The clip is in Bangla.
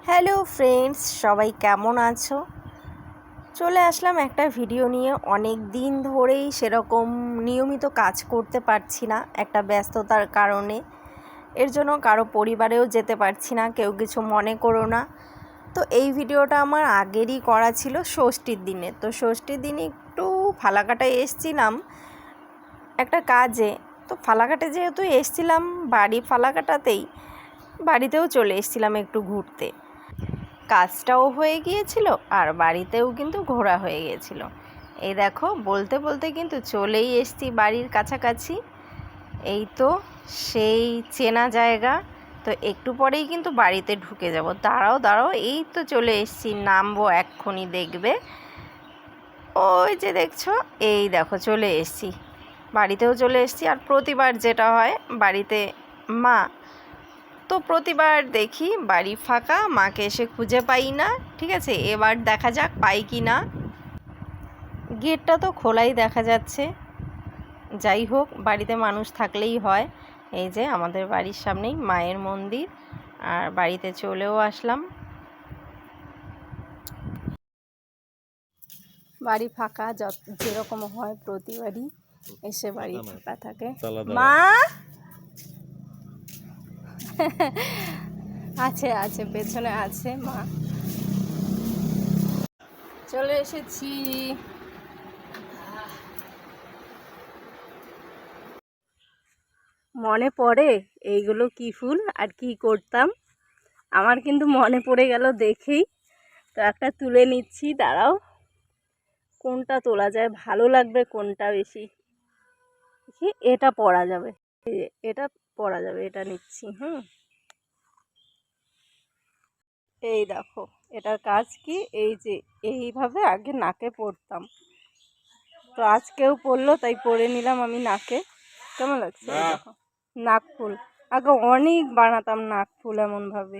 হ্যালো ফ্রেন্ডস, সবাই কেমন আছো? চলে আসলাম একটা ভিডিও নিয়ে। অনেক দিন ধরেই সেরকম নিয়মিত কাজ করতে পারছি না একটা ব্যস্ততার কারণে। এর জন্য কারো পরিবারেও যেতে পারছি না, কেউ কিছু মনে করো না। তো এই ভিডিওটা আমার আগেরই করা ছিল ষষ্ঠীর দিনে। তো ষষ্ঠীর দিনে একটু ফালাকাটায় এসছিলাম একটা কাজে। তো ফালাকাটে যেহেতু এসছিলাম, বাড়ি ফালাকাটাতেই, বাড়িতেও চলে এসছিলাম একটু ঘুরতে। কাজটাও হয়ে গিয়েছিল আর বাড়িতেও কিন্তু ঘোরা হয়ে গিয়েছিল। এই দেখো, বলতে বলতে কিন্তু চলেই এসছি বাড়ির কাছাকাছি। এই তো সেই চেনা জায়গা। তো একটু পরেই কিন্তু বাড়িতে ঢুকে যাব। দাঁড়াও, এই তো চলে এসছি, নামবো এক্ষুনি, দেখবে। ওই যে দেখছো, এই দেখো চলে এসছি, বাড়িতেও চলে এসছি। আর প্রতিবার যেটা হয় বাড়িতে মা, তো প্রতিবার দেখি বাড়ি ফাঁকা, মাকে এসে খুঁজে পাই না। ঠিক আছে, এবার দেখা যাক পাই কি না। গেটটা তো খোলাই দেখা যাচ্ছে। যাই হোক, বাড়িতে মানুষ থাকলেই হয়। এই যে আমাদের বাড়ির সামনেই মায়ের মন্দির, আর বাড়িতে চলেও আসলাম। বাড়ি ফাঁকা যেরকম হয় প্রতিবারই, এসে বাড়ি ফাঁকা থাকে। মা আছে পেছনে আছে মা। চলে এসেছি। মনে পড়ে এইগুলো কি ফুল আর কি করতাম। আমার কিন্তু মনে পড়ে গেল দেখেই। তো একটা তুলে নিচ্ছি, দাঁড়াও। কোনটা তোলা যায়, ভালো লাগবে কোনটা বেশি? এটা পরা যাবে, এটা পরা যাবে, এটা নিচ্ছি। এই দেখো, এটার কাজ কি, এই যে এইভাবে আগে নাকে পরতাম, তো আজকেও পরলো তাই পরে নিলাম আমি নাকে। কেমন লাগছে? দেখো, নাক ফুল আগে অনেক বানাতাম, নাক ফুল এমন ভাবে।